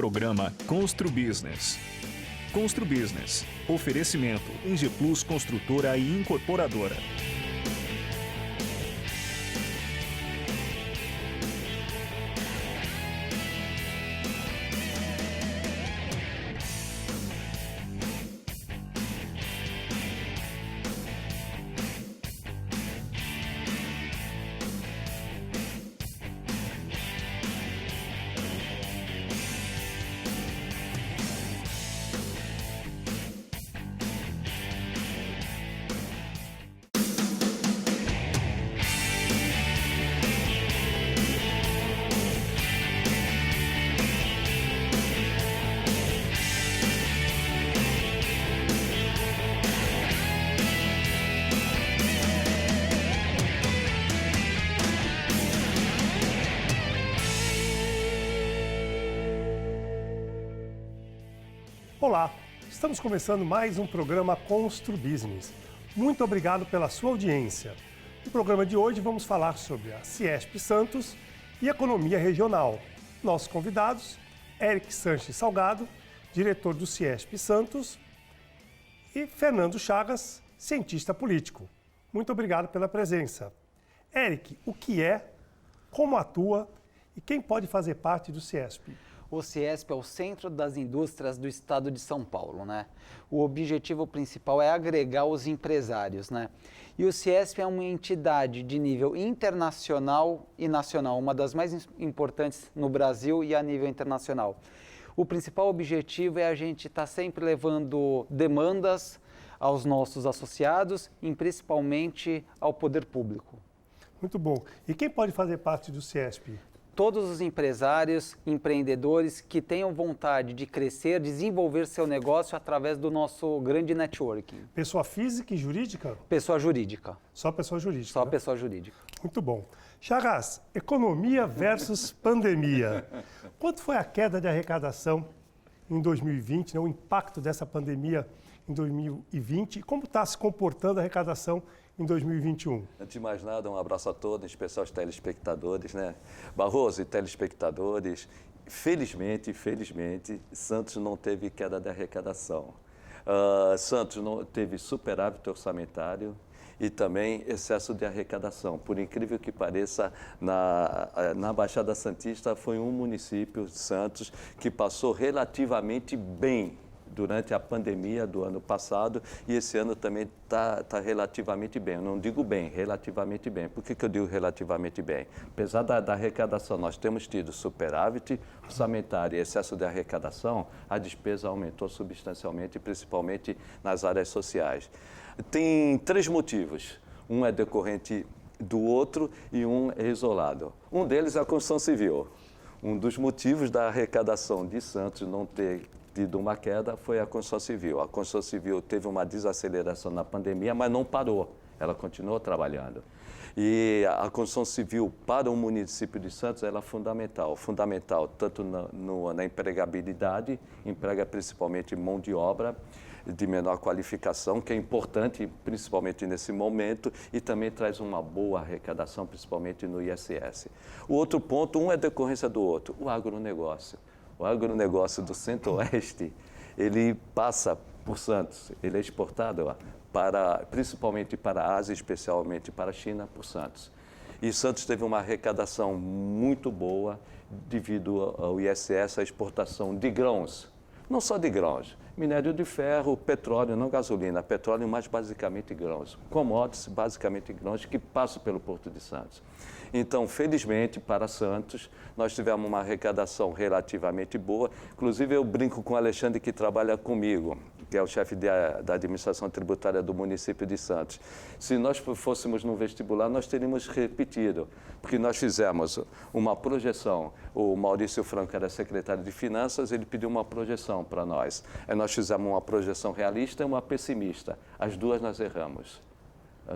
Programa Constru Business. Constru Business. Oferecimento Engie Plus Construtora e Incorporadora. Olá, estamos começando mais um programa Constru Business. Muito obrigado pela sua audiência. No programa de hoje vamos falar sobre a Ciesp Santos e economia regional. Nossos convidados, Eric Sanches Salgado, diretor do Ciesp Santos, e Fernando Chagas, cientista político. Muito obrigado pela presença. Eric, o que é, como atua e quem pode fazer parte do Ciesp? O Ciesp é o Centro das Indústrias do Estado de São Paulo, né? O objetivo principal é agregar os empresários, né? E o Ciesp é uma entidade de nível internacional e nacional, uma das mais importantes no Brasil e a nível internacional. O principal objetivo é a gente estar sempre levando demandas aos nossos associados e principalmente ao poder público. Muito bom. E quem pode fazer parte do Ciesp? Todos os empresários, empreendedores que tenham vontade de crescer, desenvolver seu negócio através do nosso grande networking. Pessoa física e jurídica? Pessoa jurídica. Só pessoa jurídica. Só né? pessoa jurídica. Muito bom. Chagas, economia versus pandemia. Quanto foi a queda de arrecadação em 2020, né? O impacto dessa pandemia em 2020 e como está se comportando a arrecadação em 2021? Antes de mais nada, um abraço a todos, em especial os telespectadores, né? Barroso e telespectadores, felizmente, Santos não teve queda de arrecadação. Santos não teve superávit orçamentário e também excesso de arrecadação. Por incrível que pareça, na Baixada Santista foi um município, Santos, que passou relativamente bem durante a pandemia do ano passado e esse ano também está relativamente bem. Eu não digo bem, relativamente bem. Por que eu digo relativamente bem? Apesar da arrecadação, nós temos tido superávit orçamentário e excesso de arrecadação, a despesa aumentou substancialmente, principalmente nas áreas sociais. Tem três motivos. Um é decorrente do outro e um é isolado. Um deles é a construção civil. Um dos motivos da arrecadação de Santos não ter tido uma queda foi a construção civil. A construção civil teve uma desaceleração na pandemia, mas não parou. Ela continuou trabalhando. E a construção civil para o município de Santos ela é fundamental. Fundamental tanto na empregabilidade, emprega principalmente mão de obra de menor qualificação, que é importante principalmente nesse momento, e também traz uma boa arrecadação, principalmente no ISS. O outro ponto, um é decorrência do outro, o agronegócio. O agronegócio do Centro-Oeste, ele passa por Santos, ele é exportado principalmente para a Ásia, especialmente para a China, por Santos. E Santos teve uma arrecadação muito boa devido ao ISS, a exportação de grãos, não só de grãos, minério de ferro, petróleo, não gasolina, petróleo, mas basicamente grãos, commodities, basicamente grãos que passam pelo Porto de Santos. Então, felizmente, para Santos, nós tivemos uma arrecadação relativamente boa. Inclusive, eu brinco com o Alexandre, que trabalha comigo, que é o chefe da administração tributária do município de Santos. Se nós fôssemos no vestibular, nós teríamos repetido, porque nós fizemos uma projeção. O Maurício Franco era secretário de Finanças, ele pediu uma projeção para nós. Aí nós fizemos uma projeção realista e uma pessimista. As duas nós erramos.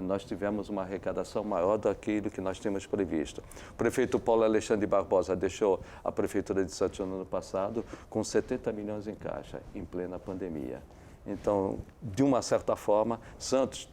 Nós tivemos uma arrecadação maior daquilo que nós tínhamos previsto. O prefeito Paulo Alexandre Barbosa deixou a Prefeitura de Santos no ano passado com 70 milhões em caixa, em plena pandemia. Então, de uma certa forma, Santos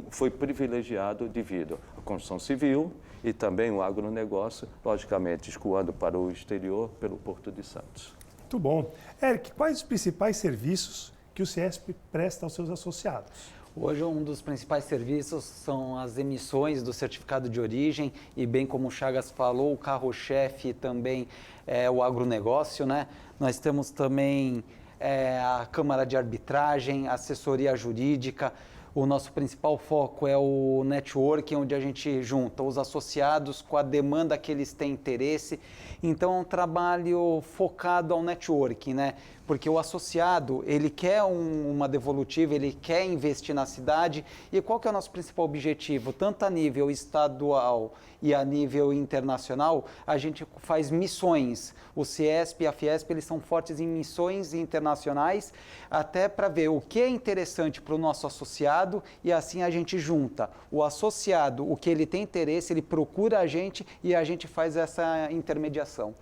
foi privilegiado devido à construção civil e também o agronegócio, logicamente escoando para o exterior pelo Porto de Santos. Muito bom. Eric, quais os principais serviços que o CIESP presta aos seus associados? Hoje, um dos principais serviços são as emissões do certificado de origem e, bem como o Chagas falou, o carro-chefe também é o agronegócio, né? Nós temos também a Câmara de Arbitragem, assessoria jurídica. O nosso principal foco é o networking, onde a gente junta os associados com a demanda que eles têm interesse. Então, é um trabalho focado ao networking, né? Porque o associado, ele quer uma devolutiva, ele quer investir na cidade. E qual que é o nosso principal objetivo? Tanto a nível estadual e a nível internacional, a gente faz missões. O CIESP e a Fiesp, eles são fortes em missões internacionais, até para ver o que é interessante para o nosso associado, e assim a gente junta o associado, o que ele tem interesse, ele procura a gente e a gente faz essa intermediação.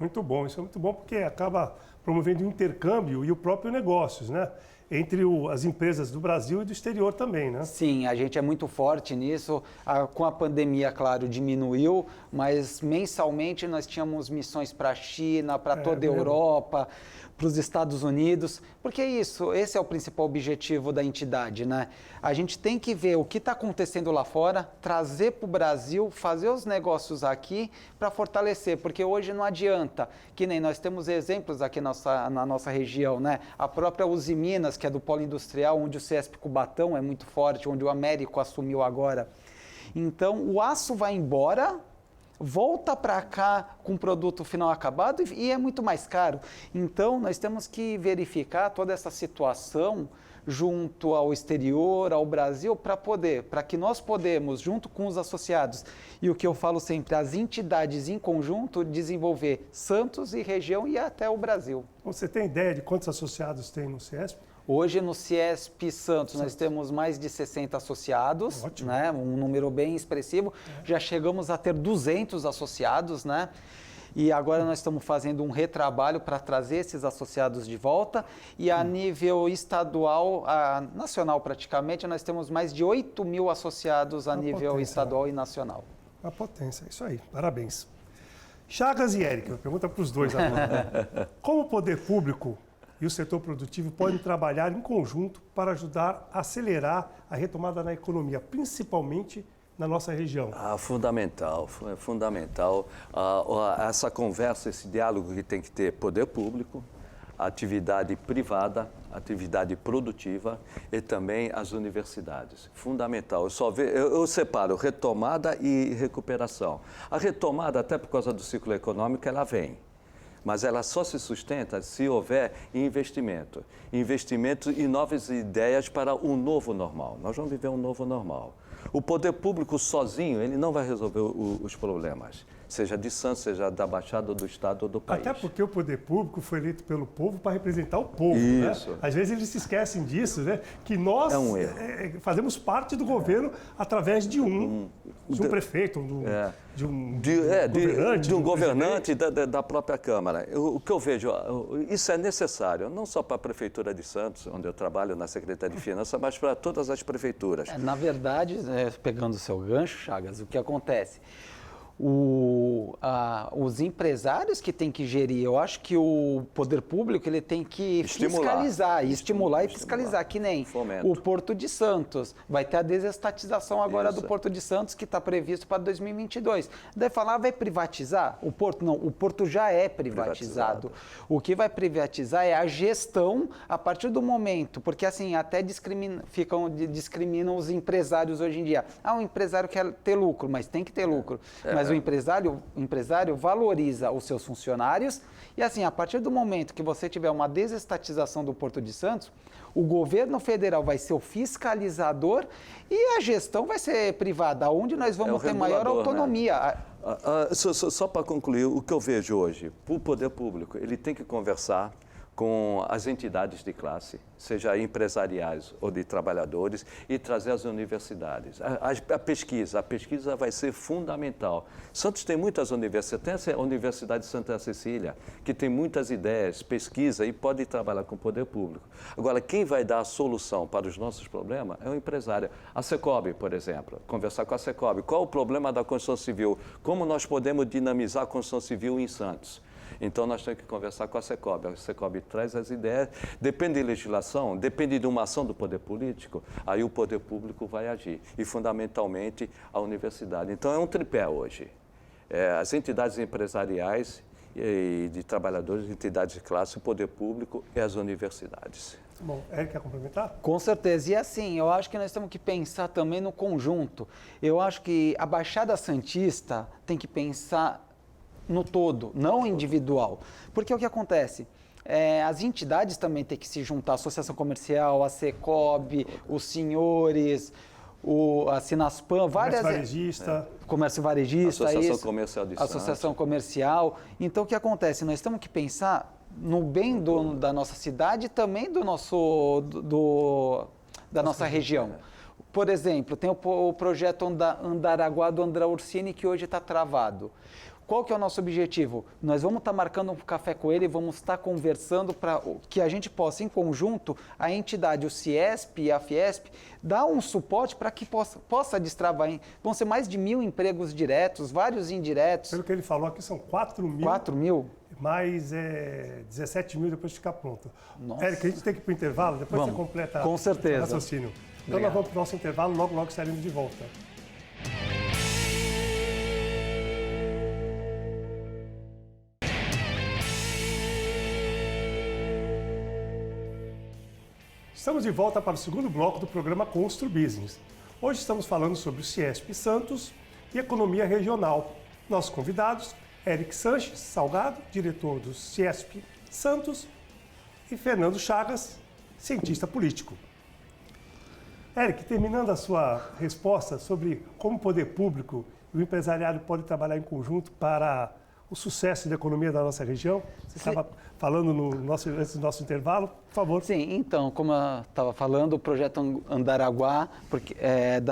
Muito bom, isso é muito bom porque acaba promovendo o intercâmbio e o próprio negócios, né? Entre as empresas do Brasil e do exterior também, né? Sim, a gente é muito forte nisso. Com a pandemia, claro, diminuiu, mas mensalmente nós tínhamos missões para a China, para toda a Europa, para os Estados Unidos, porque esse é o principal objetivo da entidade, né? A gente tem que ver o que está acontecendo lá fora, trazer para o Brasil, fazer os negócios aqui para fortalecer, porque hoje não adianta, que nem nós temos exemplos aqui na nossa região, né? A própria Uzi Minas, que é do polo industrial, onde o CIESP Cubatão é muito forte, onde o Américo assumiu agora. Então, o aço vai embora, volta para cá com o produto final acabado e é muito mais caro. Então, nós temos que verificar toda essa situação junto ao exterior, ao Brasil, para que nós podemos, junto com os associados, e o que eu falo sempre, as entidades em conjunto, desenvolver Santos e região e até o Brasil. Você tem ideia de quantos associados tem no CIESP? Hoje no CIESP Santos nós temos mais de 60 associados, né? Um número bem expressivo. Já chegamos a ter 200 associados, né? E agora nós estamos fazendo um retrabalho para trazer esses associados de volta. E a nível estadual, nacional praticamente, nós temos mais de 8 mil associados a nível estadual e nacional. A potência, isso aí. Parabéns. Chagas e Eric, pergunta para os dois agora. Como o poder público e o setor produtivo podem trabalhar em conjunto para ajudar a acelerar a retomada na economia, principalmente na nossa região? Fundamental. Essa conversa, esse diálogo que tem que ter poder público, atividade privada, atividade produtiva e também as universidades. Fundamental. Eu separo retomada e recuperação. A retomada, até por causa do ciclo econômico, ela vem. Mas ela só se sustenta se houver investimento. Investimento e novas ideias para um novo normal. Nós vamos viver um novo normal. O poder público sozinho, ele não vai resolver os problemas. Seja de Santos, seja da Baixada, ou do Estado ou do país. Até porque o poder público foi eleito pelo povo para representar o povo. Isso. Né? Às vezes eles se esquecem disso, né? Que nós fazemos parte do governo através de um prefeito, de um governante da própria Câmara. O que eu vejo, isso é necessário, não só para a Prefeitura de Santos, onde eu trabalho na Secretaria de Finanças, mas para todas as prefeituras. Na verdade, pegando o seu gancho, Chagas, o que acontece? Os empresários que têm que gerir, eu acho que o poder público ele tem que fiscalizar, estimular e fiscalizar, que nem Fomento. O Porto de Santos. Vai ter a desestatização agora do Porto de Santos, que está previsto para 2022. Daí falar, vai privatizar? O Porto não, o Porto já é privatizado. O que vai privatizar é a gestão a partir do momento, porque assim, até discriminam os empresários hoje em dia. O empresário quer ter lucro, mas tem que ter lucro. Mas o empresário valoriza os seus funcionários e assim, a partir do momento que você tiver uma desestatização do Porto de Santos, o governo federal vai ser o fiscalizador e a gestão vai ser privada, onde nós vamos ter maior autonomia. Né? Só para concluir, o que eu vejo hoje, o poder público, ele tem que conversar com as entidades de classe, seja empresariais ou de trabalhadores, e trazer as universidades. A pesquisa vai ser fundamental. Santos tem muitas universidades, tem a Universidade de Santa Cecília, que tem muitas ideias, pesquisa e pode trabalhar com o poder público. Agora, quem vai dar a solução para os nossos problemas é o empresário. A Secob, por exemplo, conversar com a Secob. Qual o problema da construção civil? Como nós podemos dinamizar a construção civil em Santos? Então, nós temos que conversar com a Secob. A Secob traz as ideias, depende de legislação, depende de uma ação do poder político, aí o poder público vai agir. E, fundamentalmente, a universidade. Então, é um tripé hoje. As entidades empresariais e de trabalhadores, entidades de classe, o poder público e as universidades. Bom, Eric, quer complementar? Com certeza. E assim, eu acho que nós temos que pensar também no conjunto. Eu acho que a Baixada Santista tem que pensar no todo, não individual. Porque o que acontece? As entidades também têm que se juntar, a Associação Comercial, a Secob, os senhores, a Sinaspan, várias... Comércio varejista. Associação Comercial de Santos. Associação Comercial. Então, o que acontece? Nós temos que pensar no bem da nossa cidade e também da nossa região. Por exemplo, tem o projeto Andaraguá do André Ursini, que hoje está travado. Qual que é o nosso objetivo? Nós vamos estar marcando um café com ele, vamos estar conversando para que a gente possa, em conjunto, a entidade, o CIESP e a Fiesp, dar um suporte para que possa destravar. Vão ser mais de 1.000 empregos diretos, vários indiretos. Pelo que ele falou aqui, são 4 mil. 4 mil? Mais 17 mil depois de ficar pronto. Nossa. Eric, a gente tem que ir para o intervalo, depois vamos, você completa com certeza. o raciocínio. Então, Obrigado. nós vamos para o nosso intervalo, logo estaremos de volta. Estamos de volta para o segundo bloco do programa Constru Business. Hoje estamos falando sobre o CIESP Santos e economia regional. Nossos convidados, Eric Sanches Salgado, diretor do CIESP Santos, e Fernando Chagas, cientista político. Eric, terminando a sua resposta sobre como o poder público e o empresariado podem trabalhar em conjunto para o sucesso da economia da nossa região, você estava falando antes do nosso intervalo, por favor. Sim, então, como eu estava falando, o projeto Andaraguá,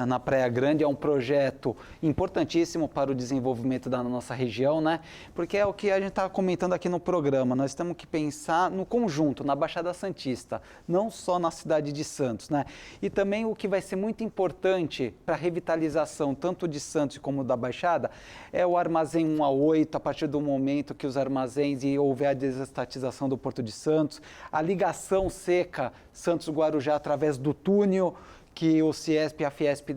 na Praia Grande, é um projeto importantíssimo para o desenvolvimento da nossa região, né? Porque é o que a gente estava comentando aqui no programa, nós temos que pensar no conjunto, na Baixada Santista, não só na cidade de Santos, né? E também o que vai ser muito importante para a revitalização, tanto de Santos como da Baixada, é o armazém 1 a 8, a partir do momento que os armazéns e houver a desestatização do Porto de Santos, a ligação seca Santos-Guarujá através do túnel que o CIESP e a Fiesp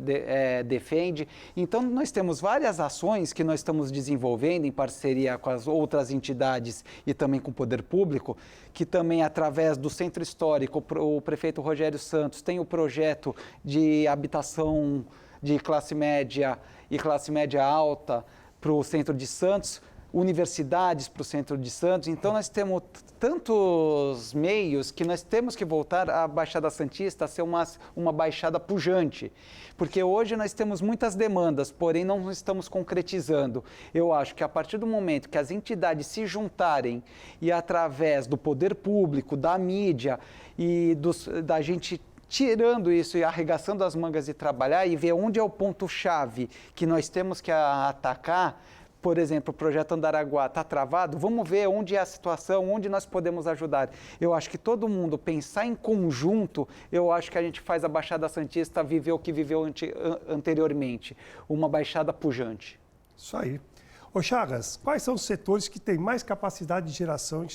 defende. Então, nós temos várias ações que nós estamos desenvolvendo em parceria com as outras entidades e também com o poder público, que também, através do Centro Histórico, o prefeito Rogério Santos tem o projeto de habitação de classe média e classe média alta para o centro de Santos, universidades para o centro de Santos. Então, nós temos tantos meios que nós temos que voltar a Baixada Santista a ser uma baixada pujante. Porque hoje nós temos muitas demandas, porém não estamos concretizando. Eu acho que a partir do momento que as entidades se juntarem e através do poder público, da mídia e da gente tirando isso e arregaçando as mangas e trabalhar e ver onde é o ponto-chave que nós temos que atacar. Por exemplo, o projeto Andaraguá está travado, vamos ver onde é a situação, onde nós podemos ajudar. Eu acho que todo mundo pensar em conjunto, eu acho que a gente faz a Baixada Santista viver o que viveu anteriormente, uma baixada pujante. Isso aí. Ô Chagas, quais são os setores que têm mais capacidade de geração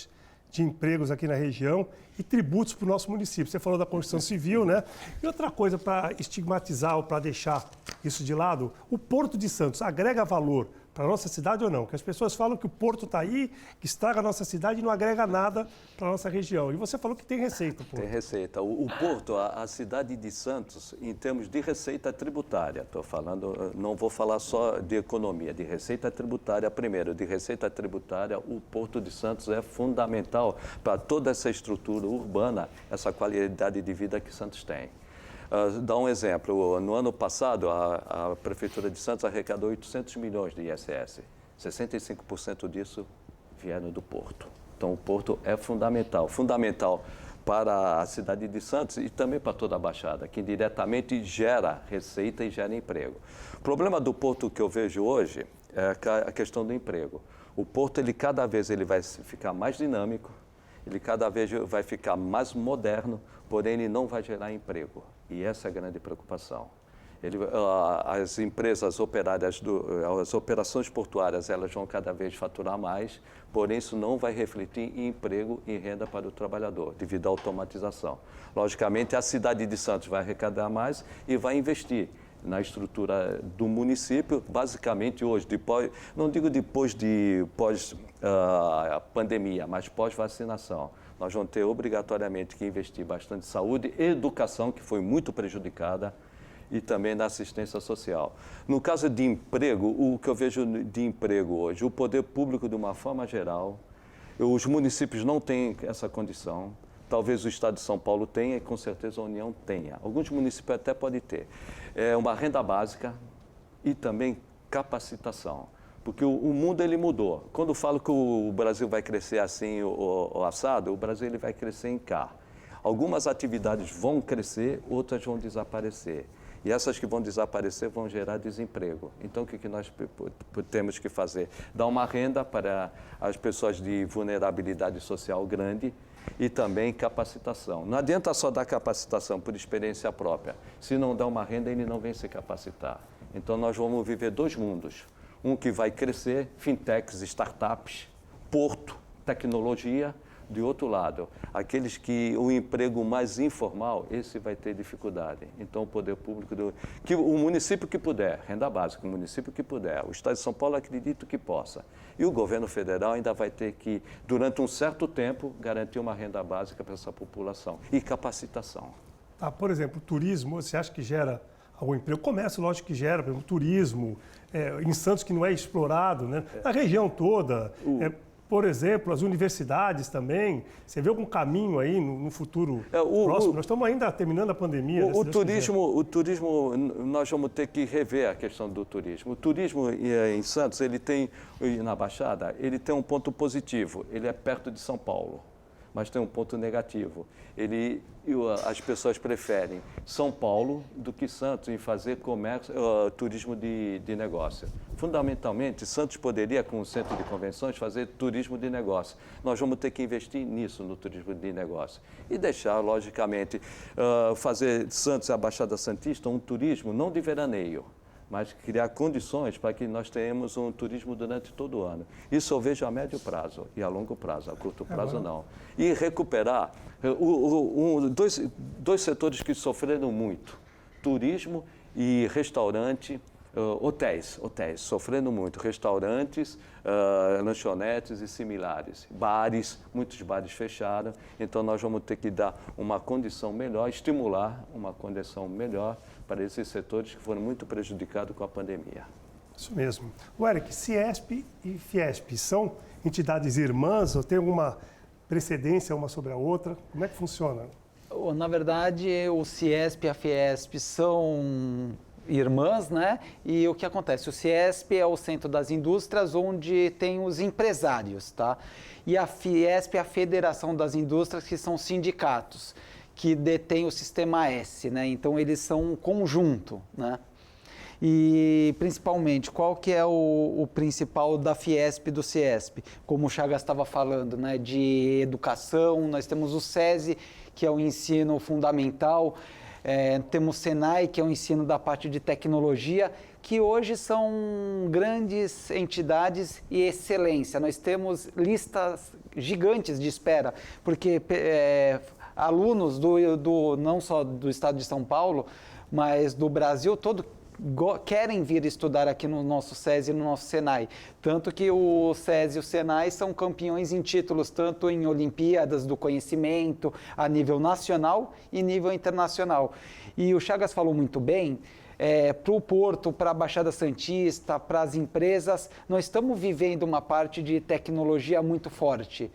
de empregos aqui na região e tributos para o nosso município? Você falou da construção civil, né? E outra coisa para estigmatizar ou para deixar isso de lado, o Porto de Santos agrega valor para a nossa cidade ou não? Porque as pessoas falam que o porto está aí, que estraga a nossa cidade e não agrega nada para a nossa região. E você falou que tem receita, pô. Tem receita. O porto, a cidade de Santos, em termos de receita tributária, estou falando, não vou falar só de economia, de receita tributária primeiro. De receita tributária, o Porto de Santos é fundamental para toda essa estrutura urbana, essa qualidade de vida que Santos tem. Dá um exemplo, no ano passado a Prefeitura de Santos arrecadou 800 milhões de ISS, 65% disso vieram do Porto. Então o Porto é fundamental para a cidade de Santos e também para toda a Baixada, que diretamente gera receita e gera emprego. O problema do Porto que eu vejo hoje é a questão do emprego. O Porto, cada vez ele vai ficar mais dinâmico, ele cada vez vai ficar mais moderno, porém ele não vai gerar emprego. E essa é a grande preocupação. As empresas operárias, as operações portuárias, elas vão cada vez faturar mais, porém isso não vai refletir em emprego e renda para o trabalhador, devido à automatização. Logicamente, a cidade de Santos vai arrecadar mais e vai investir na estrutura do município, basicamente hoje, não digo depois de pós-pandemia, mas pós-vacinação. Nós vamos ter obrigatoriamente que investir bastante em saúde e educação, que foi muito prejudicada, e também na assistência social. No caso de emprego, o que eu vejo de emprego hoje, o poder público, de uma forma geral, os municípios não têm essa condição, talvez o Estado de São Paulo tenha e com certeza a União tenha. Alguns municípios até podem ter. Uma renda básica e também capacitação. Porque o mundo ele mudou. Quando eu falo que o Brasil vai crescer assim, o assado, o Brasil ele vai crescer em K. Algumas atividades vão crescer, outras vão desaparecer. E essas que vão desaparecer vão gerar desemprego. Então, o que nós temos que fazer? Dar uma renda para as pessoas de vulnerabilidade social grande e também capacitação. Não adianta só dar capacitação por experiência própria. Se não dá uma renda, ele não vem se capacitar. Então, nós vamos viver dois mundos. Um que vai crescer, fintechs, startups, porto, tecnologia. De outro lado, aqueles que o emprego mais informal, esse vai ter dificuldade. Então, o poder público, o município que puder, renda básica, o município que puder, o Estado de São Paulo acredito que possa. E o governo federal ainda vai ter que, durante um certo tempo, garantir uma renda básica para essa população e capacitação. Por exemplo, o turismo, você acha que gera algum emprego? O comércio, lógico que gera, por exemplo, turismo, em Santos que não é explorado, né? Na região toda. Por exemplo, as universidades também. Você vê algum caminho aí no futuro próximo? Nós estamos ainda terminando a pandemia. O turismo, nós vamos ter que rever a questão do turismo. O turismo em Santos, ele tem, na Baixada, ele tem um ponto positivo. Ele é perto de São Paulo, mas tem um ponto negativo. As pessoas preferem São Paulo do que Santos em fazer turismo de negócio. Fundamentalmente, Santos poderia, com o centro de convenções, fazer turismo de negócio. Nós vamos ter que investir nisso, no turismo de negócio. E deixar, logicamente, fazer Santos e a Baixada Santista um turismo não de veraneio, mas criar condições para que nós tenhamos um turismo durante todo o ano. Isso eu vejo a médio prazo e a longo prazo, a curto prazo não. E recuperar dois setores que sofreram muito, turismo e restaurante, hotéis, sofrendo muito, restaurantes, lanchonetes e similares, muitos bares fecharam, então nós vamos ter que dar uma condição melhor, estimular uma condição melhor para esses setores que foram muito prejudicados com a pandemia. Isso mesmo. O Eric, Ciesp e Fiesp são entidades irmãs ou tem alguma precedência uma sobre a outra? Como é que funciona? Na verdade, o Ciesp e a Fiesp são irmãs, né? E o que acontece? O Ciesp é o centro das indústrias onde tem os empresários, tá? E a Fiesp é a Federação das Indústrias, que são sindicatos, que detêm o Sistema S, né? Então, eles são um conjunto, né? E, principalmente, qual que é o principal da Fiesp e do Ciesp? Como o Chagas estava falando, né? De educação, nós temos o SESI, que é o ensino fundamental, temos o Senai, que é o ensino da parte de tecnologia, que hoje são grandes entidades e excelência. Nós temos listas gigantes de espera, porque alunos não só do estado de São Paulo, mas do Brasil todo, querem vir estudar aqui no nosso SESI e no nosso Senai. Tanto que o SESI e o Senai são campeões em títulos, tanto em Olimpíadas do Conhecimento, a nível nacional e nível internacional. E o Chagas falou muito bem, para o Porto, para a Baixada Santista, para as empresas, nós estamos vivendo uma parte de tecnologia muito forte.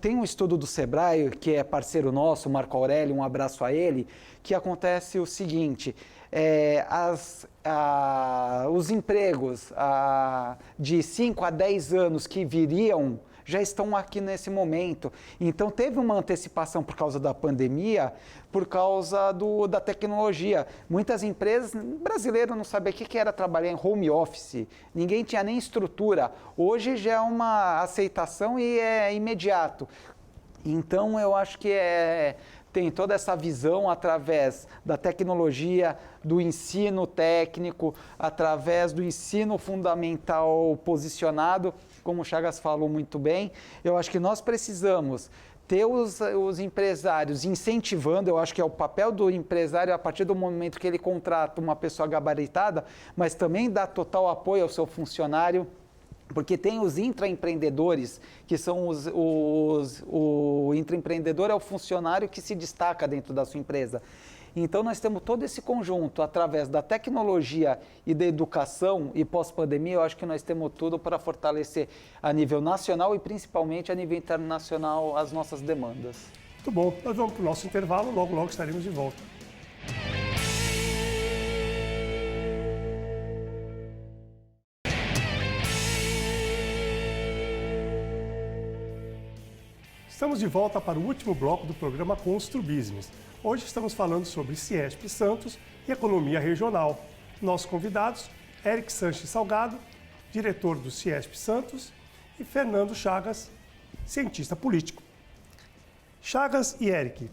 Tem um estudo do Sebrae, que é parceiro nosso, Marco Aurélio, um abraço a ele, que acontece o seguinte: os empregos de 5 a 10 anos que viriam já estão aqui nesse momento. Então, teve uma antecipação por causa da pandemia, por causa da tecnologia. Muitas empresas, brasileiros não sabiam o que era trabalhar em home office, ninguém tinha nem estrutura. Hoje já é uma aceitação e é imediato. Então, eu acho que tem toda essa visão através da tecnologia, do ensino técnico, através do ensino fundamental posicionado, como o Chagas falou muito bem. Eu acho que nós precisamos ter os empresários incentivando, eu acho que é o papel do empresário a partir do momento que ele contrata uma pessoa gabaritada, mas também dar total apoio ao seu funcionário, porque tem os intraempreendedores, que são o intraempreendedor é o funcionário que se destaca dentro da sua empresa. Então, nós temos todo esse conjunto, através da tecnologia e da educação e pós-pandemia, eu acho que nós temos tudo para fortalecer a nível nacional e principalmente a nível internacional as nossas demandas. Muito bom, nós vamos para o nosso intervalo, logo estaremos de volta. Estamos de volta para o último bloco do programa Constru Business. Hoje estamos falando sobre Ciesp Santos e economia regional. Nossos convidados, Eric Sanches Salgado, diretor do Ciesp Santos, e Fernando Chagas, cientista político. Chagas e Eric,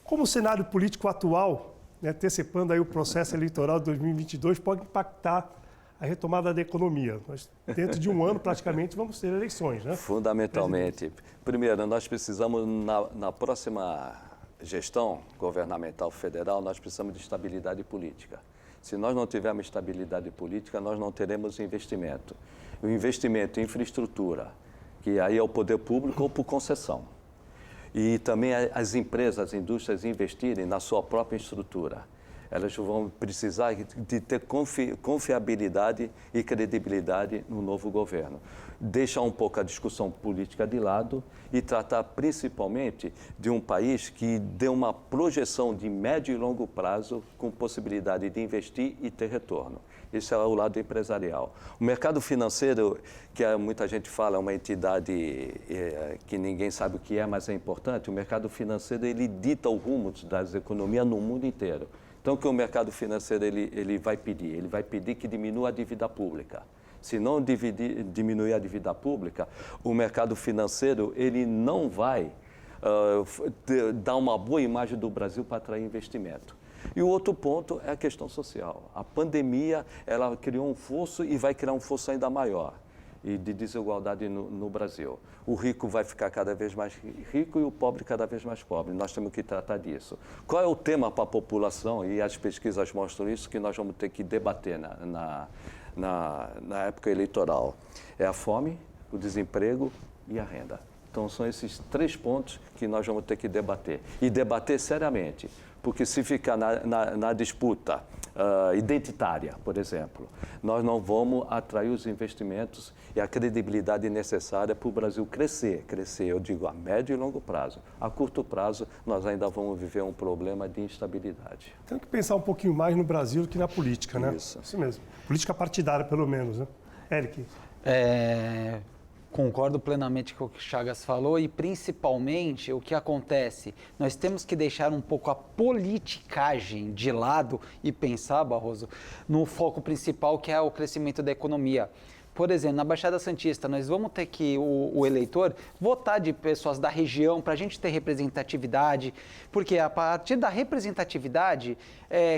como o cenário político atual, antecipando aí o processo eleitoral de 2022, pode impactar a retomada da economia? Nós, dentro de um ano, praticamente, vamos ter eleições, né? Fundamentalmente. Primeiro, nós precisamos, na próxima gestão governamental federal, nós precisamos de estabilidade política. Se nós não tivermos estabilidade política, nós não teremos investimento. O investimento em infraestrutura, que aí é o poder público ou por concessão. E também as empresas, as indústrias investirem na sua própria estrutura. Elas vão precisar de ter confiabilidade e credibilidade no novo governo. Deixar um pouco a discussão política de lado e tratar principalmente de um país que dê uma projeção de médio e longo prazo com possibilidade de investir e ter retorno. Esse é o lado empresarial. O mercado financeiro, que muita gente fala, é uma entidade que ninguém sabe o que é, mas é importante. O mercado financeiro, ele dita o rumo das economias no mundo inteiro. Então, o que o mercado financeiro ele vai pedir? Ele vai pedir que diminua a dívida pública. Se não diminuir a dívida pública, o mercado financeiro ele não vai dar uma boa imagem do Brasil para atrair investimento. E o outro ponto é a questão social. A pandemia ela criou um fosso e vai criar um fosso ainda maior e de desigualdade no Brasil. O rico vai ficar cada vez mais rico e o pobre cada vez mais pobre. Nós temos que tratar disso. Qual é o tema para a população? E as pesquisas mostram isso, que nós vamos ter que debater na época eleitoral. É a fome, o desemprego e a renda. Então, são esses 3 pontos que nós vamos ter que debater. E debater seriamente, porque se ficar na disputa identitária, por exemplo, nós não vamos atrair os investimentos e a credibilidade necessária para o Brasil crescer, eu digo, a médio e longo prazo. A curto prazo, nós ainda vamos viver um problema de instabilidade. Tem que pensar um pouquinho mais no Brasil do que na política, né? Isso mesmo. Política partidária, pelo menos, né? Eric? Concordo plenamente com o que o Chagas falou e, principalmente, o que acontece, nós temos que deixar um pouco a politicagem de lado e pensar, Barroso, no foco principal, que é o crescimento da economia. Por exemplo, na Baixada Santista, nós vamos ter que o eleitor votar de pessoas da região para a gente ter representatividade, porque a partir da representatividade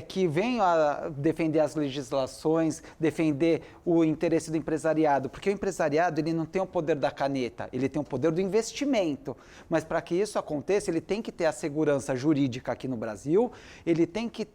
que vem a defender as legislações, defender o interesse do empresariado, porque o empresariado ele não tem o poder da caneta, ele tem o poder do investimento, mas para que isso aconteça, ele tem que ter a segurança jurídica aqui no Brasil, ele tem que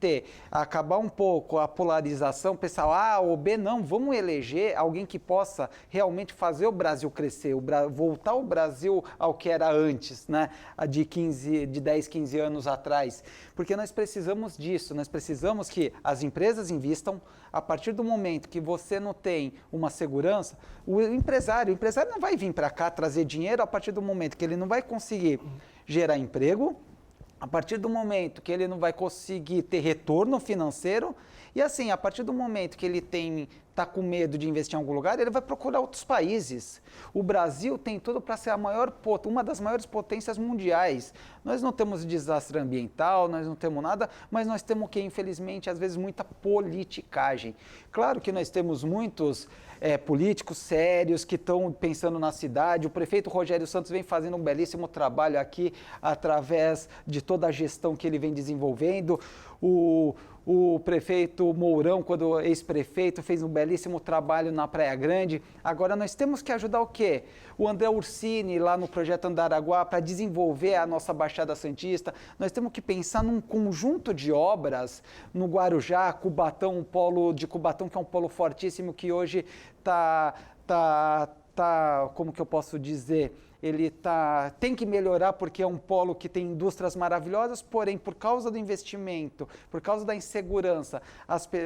acabar um pouco a polarização, pessoal, A ou B, não, vamos eleger alguém que possa realmente fazer o Brasil crescer, voltar o Brasil ao que era antes, né? De 10, 15 anos atrás. Porque nós precisamos disso, nós precisamos que as empresas investam. A partir do momento que você não tem uma segurança, o empresário não vai vir para cá trazer dinheiro a partir do momento que ele não vai conseguir gerar emprego, a partir do momento que ele não vai conseguir ter retorno financeiro, e assim, a partir do momento que ele está com medo de investir em algum lugar, ele vai procurar outros países. O Brasil tem tudo para ser uma das maiores potências mundiais. Nós não temos desastre ambiental, nós não temos nada, mas nós temos infelizmente, às vezes, muita politicagem. Claro que nós temos muitos políticos sérios que estão pensando na cidade. O prefeito Rogério Santos vem fazendo um belíssimo trabalho aqui através de toda a gestão que ele vem desenvolvendo. O prefeito Mourão, quando ex-prefeito, fez um belíssimo trabalho na Praia Grande. Agora nós temos que ajudar o quê? O André Ursini, lá no Projeto Andaraguá, para desenvolver a nossa Baixada Santista. Nós temos que pensar num conjunto de obras no Guarujá, Cubatão, um polo de Cubatão, que é um polo fortíssimo, que hoje como que eu posso dizer? Ele tem que melhorar porque é um polo que tem indústrias maravilhosas, porém, por causa do investimento, por causa da insegurança,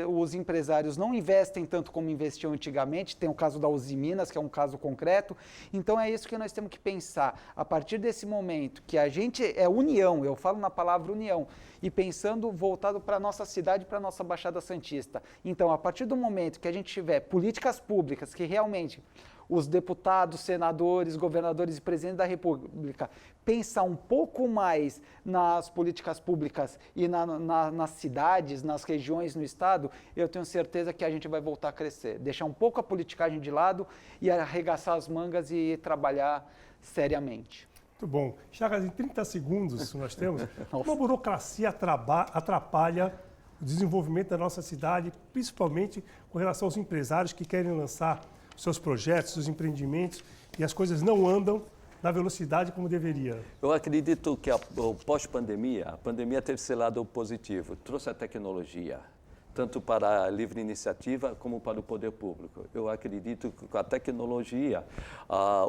os empresários não investem tanto como investiam antigamente. Tem o caso da Uzi Minas, que é um caso concreto. Então, é isso que nós temos que pensar. A partir desse momento, que a gente é união, eu falo na palavra união, e pensando voltado para a nossa cidade, para a nossa Baixada Santista. Então, a partir do momento que a gente tiver políticas públicas que realmente os deputados, senadores, governadores e presidente da República pensar um pouco mais nas políticas públicas e nas cidades, nas regiões, no estado, eu tenho certeza que a gente vai voltar a crescer. Deixar um pouco a politicagem de lado e arregaçar as mangas e trabalhar seriamente. Muito bom. Chagas, em 30 segundos nós temos. Uma burocracia atrapalha o desenvolvimento da nossa cidade, principalmente com relação aos empresários que querem lançar seus projetos, seus empreendimentos, e as coisas não andam na velocidade como deveria. Eu acredito que pós-pandemia, a pandemia teve seu lado positivo, trouxe a tecnologia, tanto para a livre iniciativa como para o poder público. Eu acredito que com a tecnologia,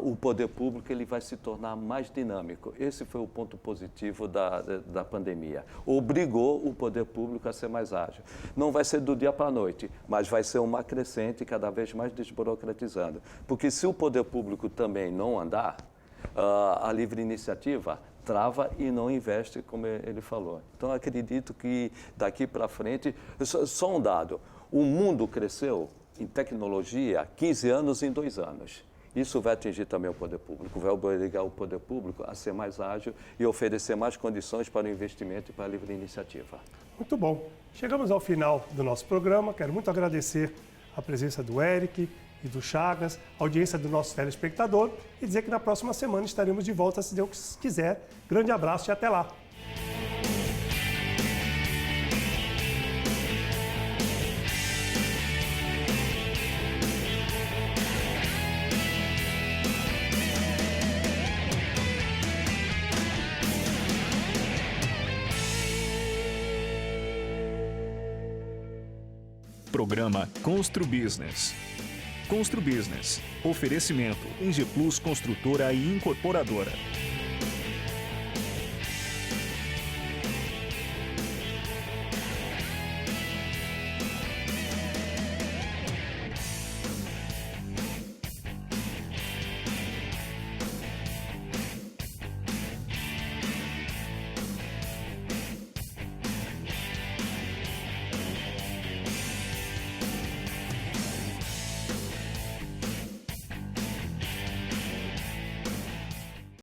o poder público ele vai se tornar mais dinâmico. Esse foi o ponto positivo da pandemia. Obrigou o poder público a ser mais ágil. Não vai ser do dia para a noite, mas vai ser uma crescente cada vez mais desburocratizando. Porque se o poder público também não andar, a livre iniciativa trava e não investe, como ele falou. Então, acredito que daqui para frente, só um dado, o mundo cresceu em tecnologia 15 anos em 2 anos. Isso vai atingir também o poder público, vai obrigar o poder público a ser mais ágil e oferecer mais condições para o investimento e para a livre iniciativa. Muito bom. Chegamos ao final do nosso programa. Quero muito agradecer a presença do Eric e do Chagas, a audiência do nosso telespectador, e dizer que na próxima semana estaremos de volta, se Deus quiser. Grande abraço e até lá! Programa Constru Business. Constru Business. Oferecimento Ingeplus Construtora e Incorporadora.